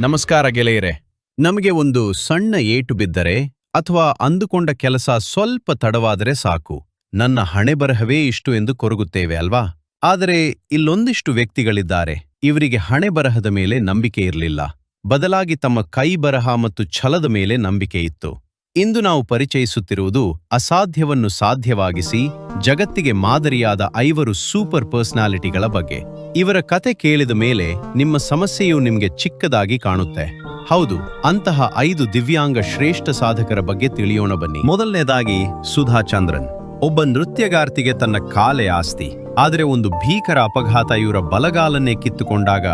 ನಮಸ್ಕಾರ ಗೆಳೆಯರೆ. ನಮಗೆ ಒಂದು ಸಣ್ಣ ಏಟು ಬಿದ್ದರೆ ಅಥವಾ ಅಂದುಕೊಂಡ ಕೆಲಸ ಸ್ವಲ್ಪ ತಡವಾದರೆ ಸಾಕು, ನನ್ನ ಹಣೆಬರಹವೇ ಇಷ್ಟು ಎಂದು ಕೊರಗುತ್ತೇವೆ ಅಲ್ವಾ? ಆದರೆ ಇಲ್ಲೊಂದಿಷ್ಟು ವ್ಯಕ್ತಿಗಳಿದ್ದಾರೆ, ಇವರಿಗೆ ಹಣೆಬರಹದ ಮೇಲೆ ನಂಬಿಕೆ ಇರಲಿಲ್ಲ, ಬದಲಾಗಿ ತಮ್ಮ ಕೈ ಬರಹ ಮತ್ತು ಛಲದ ಮೇಲೆ ನಂಬಿಕೆ ಇತ್ತು. ಇಂದು ನಾವು ಪರಿಚಯಿಸುತ್ತಿರುವುದು ಅಸಾಧ್ಯವನ್ನು ಸಾಧ್ಯವಾಗಿಸಿ ಜಗತ್ತಿಗೆ ಮಾದರಿಯಾದ 5 ಸೂಪರ್ ಪರ್ಸನಾಲಿಟಿಗಳ ಬಗ್ಗೆ. ಇವರ ಕತೆ ಕೇಳಿದ ಮೇಲೆ ನಿಮ್ಮ ಸಮಸ್ಯೆಯು ನಿಮಗೆ ಚಿಕ್ಕದಾಗಿ ಕಾಣುತ್ತೆ. ಹೌದು, ಅಂತಹ 5 ದಿವ್ಯಾಂಗ ಶ್ರೇಷ್ಠ ಸಾಧಕರ ಬಗ್ಗೆ ತಿಳಿಯೋಣ ಬನ್ನಿ. ಮೊದಲನೇದಾಗಿ ಸುಧಾ ಚಂದ್ರನ್. ಒಬ್ಬ ನೃತ್ಯಗಾರ್ತಿಗೆ ತನ್ನ ಕಾಲೇ ಆಸ್ತಿ, ಆದರೆ ಒಂದು ಭೀಕರ ಅಪಘಾತ ಇವರ ಬಲಗಾಲನ್ನೇ ಕಿತ್ತುಕೊಂಡಾಗ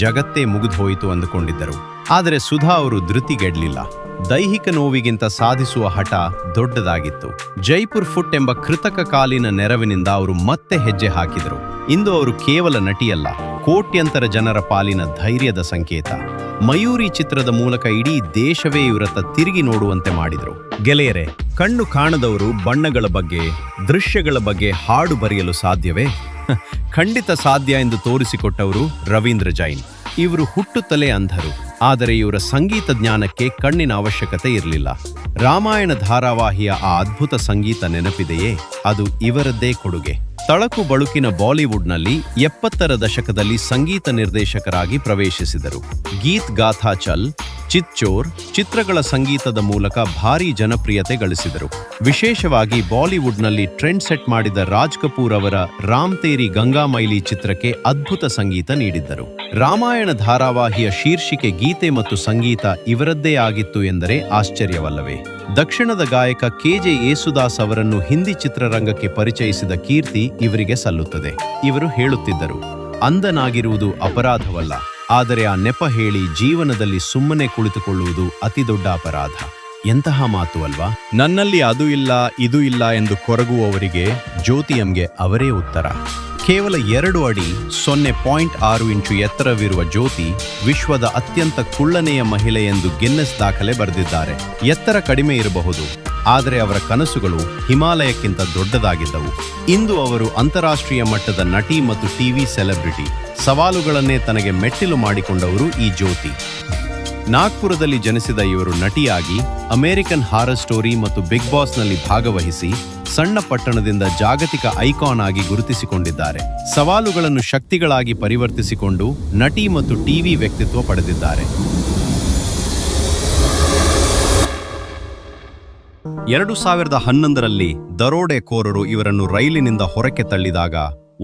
ಜಗತ್ತೇ ಮುಗಿದೋಯಿತು ಅಂದುಕೊಂಡಿದ್ದರು. ಆದರೆ ಸುಧಾ ಅವರು ಧೃತಿಗೆಡ್ಲಿಲ್ಲ. ದೈಹಿಕ ನೋವಿಗಿಂತ ಸಾಧಿಸುವ ಹಠ ದೊಡ್ಡದಾಗಿತ್ತು. ಜೈಪುರ್ ಫುಟ್ ಎಂಬ ಕೃತಕ ಕಾಲಿನ ನೆರವಿನಿಂದ ಅವರು ಮತ್ತೆ ಹೆಜ್ಜೆ ಹಾಕಿದರು. ಇಂದು ಅವರು ಕೇವಲ ನಟಿಯಲ್ಲ, ಕೋಟ್ಯಂತರ ಜನರ ಪಾಲಿನ ಧೈರ್ಯದ ಸಂಕೇತ. ಮಯೂರಿ ಚಿತ್ರದ ಮೂಲಕ ಇಡೀ ದೇಶವೇ ಇವರತ್ತ ತಿರುಗಿ ನೋಡುವಂತೆ ಮಾಡಿದರು. ಗೆಳೆಯರೆ, ಕಣ್ಣು ಕಾಣದವರು ಬಣ್ಣಗಳ ಬಗ್ಗೆ, ದೃಶ್ಯಗಳ ಬಗ್ಗೆ ಹಾಡು ಬರೆಯಲು ಸಾಧ್ಯವೇ? ಖಂಡಿತ ಸಾಧ್ಯ ಎಂದು ತೋರಿಸಿಕೊಟ್ಟವರು ರವೀಂದ್ರ ಜೈನ್. ಇವರು ಹುಟ್ಟುತ್ತಲೇ ಅಂಧರು, ಆದರೆ ಇವರ ಸಂಗೀತ ಜ್ಞಾನಕ್ಕೆ ಕಣ್ಣಿನ ಅವಶ್ಯಕತೆ ಇರಲಿಲ್ಲ. ರಾಮಾಯಣ ಧಾರಾವಾಹಿಯ ಆ ಅದ್ಭುತ ಸಂಗೀತ ನೆನಪಿದೆಯೇ? ಅದು ಇವರದ್ದೇ ಕೊಡುಗೆ. ತಳಕು ಬಳುಕಿನ ಬಾಲಿವುಡ್ನಲ್ಲಿ 70ರ ದಶಕದಲ್ಲಿ ಸಂಗೀತ ನಿರ್ದೇಶಕರಾಗಿ ಪ್ರವೇಶಿಸಿದರು. ಗೀತ್ ಗಾಥಾ ಚಲ್, ಚಿಚ್ಚೋರ್ ಚಿತ್ರಗಳ ಸಂಗೀತದ ಮೂಲಕ ಭಾರೀ ಜನಪ್ರಿಯತೆ ಗಳಿಸಿದರು. ವಿಶೇಷವಾಗಿ ಬಾಲಿವುಡ್ನಲ್ಲಿ ಟ್ರೆಂಡ್ ಸೆಟ್ ಮಾಡಿದ ರಾಜ್ ಕಪೂರ್ ಅವರ ರಾಮ್ ತೇರಿ ಗಂಗಾ ಮೈಲಿ ಚಿತ್ರಕ್ಕೆ ಅದ್ಭುತ ಸಂಗೀತ ನೀಡಿದ್ದರು. ರಾಮಾಯಣ ಧಾರಾವಾಹಿಯ ಶೀರ್ಷಿಕೆ ಗೀತೆ ಮತ್ತು ಸಂಗೀತ ಇವರದ್ದೇ ಆಗಿತ್ತು ಎಂದರೆ ಆಶ್ಚರ್ಯವಲ್ಲವೇ? ದಕ್ಷಿಣದ ಗಾಯಕ ಕೆ.ಜೆ. ಯೇಸುದಾಸ್ ಅವರನ್ನು ಹಿಂದಿ ಚಿತ್ರರಂಗಕ್ಕೆ ಪರಿಚಯಿಸಿದ ಕೀರ್ತಿ ಇವರಿಗೆ ಸಲ್ಲುತ್ತದೆ. ಇವರು ಹೇಳುತ್ತಿದ್ದರು, ಅಂಧನಾಗಿರುವುದು ಅಪರಾಧವಲ್ಲ, ಆದರೆ ಆ ನೆಪ ಹೇಳಿ ಜೀವನದಲ್ಲಿ ಸುಮ್ಮನೆ ಕುಳಿತುಕೊಳ್ಳುವುದು ಅತಿದೊಡ್ಡ ಅಪರಾಧ. ಎಂತಹ ಮಾತು ಅಲ್ವಾ? ನನ್ನಲ್ಲಿ ಅದು ಇಲ್ಲ, ಇದು ಇಲ್ಲ ಎಂದು ಕೊರಗುವವರಿಗೆ ಜ್ಯೋತಿಯಂಗೆ ಅವರೇ ಉತ್ತರ. ಕೇವಲ 2 ಅಡಿ 0.6 ಇಂಚು ಎತ್ತರವಿರುವ ಜ್ಯೋತಿ ವಿಶ್ವದ ಅತ್ಯಂತ ಕುಳ್ಳನೆಯ ಮಹಿಳೆ ಎಂದು ಗಿನ್ನೆಸ್ ದಾಖಲೆ ಬರೆದಿದ್ದಾರೆ. ಎತ್ತರ ಕಡಿಮೆ ಇರಬಹುದು, ಆದರೆ ಅವರ ಕನಸುಗಳು ಹಿಮಾಲಯಕ್ಕಿಂತ ದೊಡ್ಡದಾಗಿದ್ದವು. ಇಂದು ಅವರು ಅಂತಾರಾಷ್ಟ್ರೀಯ ಮಟ್ಟದ ನಟಿ ಮತ್ತು ಟಿವಿ ಸೆಲೆಬ್ರಿಟಿ. ಸವಾಲುಗಳನ್ನೇ ತನಗೆ ಮೆಟ್ಟಿಲು ಮಾಡಿಕೊಂಡವರು ಈ ಜ್ಯೋತಿ. ನಾಗ್ಪುರದಲ್ಲಿ ಜನಿಸಿದ ಇವರು ನಟಿಯಾಗಿ ಅಮೆರಿಕನ್ ಹಾರರ್ ಸ್ಟೋರಿ ಮತ್ತು ಬಿಗ್ ಬಾಸ್ನಲ್ಲಿ ಭಾಗವಹಿಸಿ ಸಣ್ಣ ಪಟ್ಟಣದಿಂದ ಜಾಗತಿಕ ಐಕಾನ್ ಆಗಿ ಗುರುತಿಸಿಕೊಂಡಿದ್ದಾರೆ. ಸವಾಲುಗಳನ್ನು ಶಕ್ತಿಗಳಾಗಿ ಪರಿವರ್ತಿಸಿಕೊಂಡು ನಟಿ ಮತ್ತು ಟಿವಿ ವ್ಯಕ್ತಿತ್ವ ಪಡೆದಿದ್ದಾರೆ. 2011ರಲ್ಲಿ ದರೋಡೆಕೋರರು ಇವರನ್ನು ರೈಲಿನಿಂದ ಹೊರಕ್ಕೆ ತಳ್ಳಿದಾಗ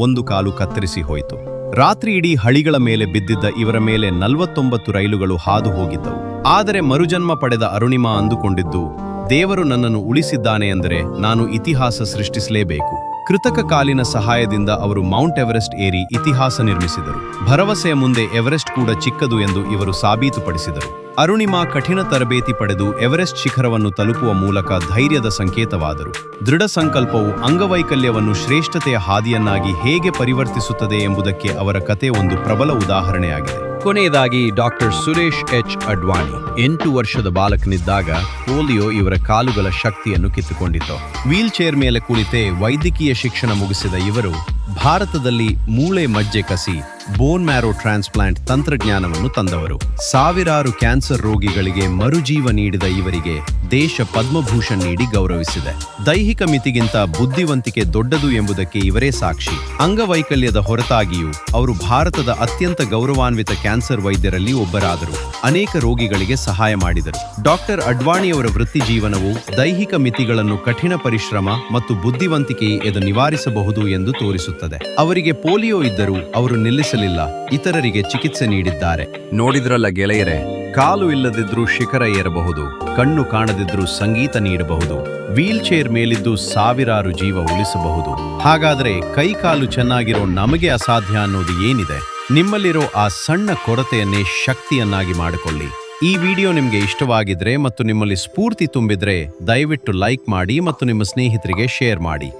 ಒಂದು ಕಾಲು ಕತ್ತರಿಸಿ ಹೋಯಿತು. ರಾತ್ರಿ ಇಡೀ ಹಳಿಗಳ ಮೇಲೆ ಬಿದ್ದಿದ್ದ ಇವರ ಮೇಲೆ 49 ರೈಲುಗಳು ಹಾದು ಹೋಗಿದ್ದವು. ಆದರೆ ಮರುಜನ್ಮ ಪಡೆದ ಅರುಣಿಮಾ ಅಂದುಕೊಂಡಿದ್ದು, ದೇವರು ನನ್ನನ್ನು ಉಳಿಸಿದ್ದಾನೆ ಅಂದರೆ ನಾನು ಇತಿಹಾಸ ಸೃಷ್ಟಿಸಲೇಬೇಕು. ಕೃತಕ ಕಾಲಿನ ಸಹಾಯದಿಂದ ಅವರು ಮೌಂಟ್ ಎವರೆಸ್ಟ್ ಏರಿ ಇತಿಹಾಸ ನಿರ್ಮಿಸಿದರು. ಭರವಸೆಯ ಮುಂದೆ ಎವರೆಸ್ಟ್ ಕೂಡ ಚಿಕ್ಕದು ಎಂದು ಇವರು ಸಾಬೀತುಪಡಿಸಿದರು. ಅರುಣಿಮಾ ಕಠಿಣ ತರಬೇತಿ ಪಡೆದು ಎವರೆಸ್ಟ್ ಶಿಖರವನ್ನು ತಲುಪುವ ಮೂಲಕ ಧೈರ್ಯದ ಸಂಕೇತವಾದರು. ದೃಢ ಸಂಕಲ್ಪವು ಅಂಗವೈಕಲ್ಯವನ್ನು ಶ್ರೇಷ್ಠತೆಯ ಹಾದಿಯನ್ನಾಗಿ ಹೇಗೆ ಪರಿವರ್ತಿಸುತ್ತದೆ ಎಂಬುದಕ್ಕೆ ಅವರ ಕತೆ ಒಂದು ಪ್ರಬಲ ಉದಾಹರಣೆಯಾಗಿದೆ. ಕೊನೆಯದಾಗಿ ಡಾಕ್ಟರ್ ಸುರೇಶ್ ಎಚ್ ಅಡ್ವಾಣಿ. 8 ವರ್ಷದ ಬಾಲಕನಿದ್ದಾಗ ಪೋಲಿಯೋ ಇವರ ಕಾಲುಗಳ ಶಕ್ತಿಯನ್ನು ಕಿತ್ತುಕೊಂಡಿತು. ವೀಲ್ ಚೇರ್ ಮೇಲೆ ಕುಳಿತೇ ವೈದ್ಯಕೀಯ ಶಿಕ್ಷಣ ಮುಗಿಸಿದ ಇವರು ಭಾರತದಲ್ಲಿ ಮೂಳೆ ಮಜ್ಜೆ ಕಸಿ ಬೋನ್ ಮ್ಯಾರೋ ಟ್ರಾನ್ಸ್ಪ್ಲಾಂಟ್ ತಂತ್ರಜ್ಞಾನವನ್ನು ತಂದವರು. ಸಾವಿರಾರು ಕ್ಯಾನ್ಸರ್ ರೋಗಿಗಳಿಗೆ ಮರುಜೀವ ನೀಡಿದ ಇವರಿಗೆ ದೇಶ ಪದ್ಮಭೂಷಣ್ ನೀಡಿ ಗೌರವಿಸಿದೆ. ದೈಹಿಕ ಮಿತಿಗಿಂತ ಬುದ್ಧಿವಂತಿಕೆ ದೊಡ್ಡದು ಎಂಬುದಕ್ಕೆ ಇವರೇ ಸಾಕ್ಷಿ. ಅಂಗವೈಕಲ್ಯದ ಹೊರತಾಗಿಯೂ ಅವರು ಭಾರತದ ಅತ್ಯಂತ ಗೌರವಾನ್ವಿತ ಕ್ಯಾನ್ಸರ್ ವೈದ್ಯರಲ್ಲಿ ಒಬ್ಬರಾದರು. ಅನೇಕ ರೋಗಿಗಳಿಗೆ ಸಹಾಯ ಮಾಡಿದರು. ಡಾಕ್ಟರ್ ಅಡ್ವಾಣಿಯವರ ವೃತ್ತಿ ಜೀವನವು ದೈಹಿಕ ಮಿತಿಗಳನ್ನು ಕಠಿಣ ಪರಿಶ್ರಮ ಮತ್ತು ಬುದ್ಧಿವಂತಿಕೆ ಎದು ನಿವಾರಿಸಬಹುದು ಎಂದು ತೋರಿಸುತ್ತದೆ. ಅವರಿಗೆ ಪೋಲಿಯೋ ಇದ್ದರೂ ಅವರು ನಿಲ್ಲಿಸಲಿಲ್ಲ, ಇತರರಿಗೆ ಚಿಕಿತ್ಸೆ ನೀಡಿದ್ದಾರೆ. ನೋಡಿದ್ರಲ್ಲ ಗೆಳೆಯರೆ, ಕಾಲು ಇಲ್ಲದಿದ್ರೂ ಶಿಖರ ಏರಬಹುದು, ಕಣ್ಣು ಕಾಣದಿದ್ರೂ ಸಂಗೀತ ನೀಡಬಹುದು, ವೀಲ್ ಚೇರ್ ಮೇಲಿದ್ದು ಸಾವಿರಾರು ಜೀವ ಉಳಿಸಬಹುದು. ಹಾಗಾದರೆ ಕೈಕಾಲು ಚೆನ್ನಾಗಿರೋ ನಮಗೆ ಅಸಾಧ್ಯ ಅನ್ನೋದು ಏನಿದೆ? ನಿಮ್ಮಲ್ಲಿರೋ ಆ ಸಣ್ಣ ಕೊರತೆಯನ್ನೇ ಶಕ್ತಿಯನ್ನಾಗಿ ಮಾಡಿಕೊಳ್ಳಿ. ಈ ವಿಡಿಯೋ ನಿಮಗೆ ಇಷ್ಟವಾಗಿದ್ರೆ ಮತ್ತು ನಿಮ್ಮಲ್ಲಿ ಸ್ಫೂರ್ತಿ ತುಂಬಿದ್ರೆ ದಯವಿಟ್ಟು ಲೈಕ್ ಮಾಡಿ ಮತ್ತು ನಿಮ್ಮ ಸ್ನೇಹಿತರಿಗೆ ಶೇರ್ ಮಾಡಿ.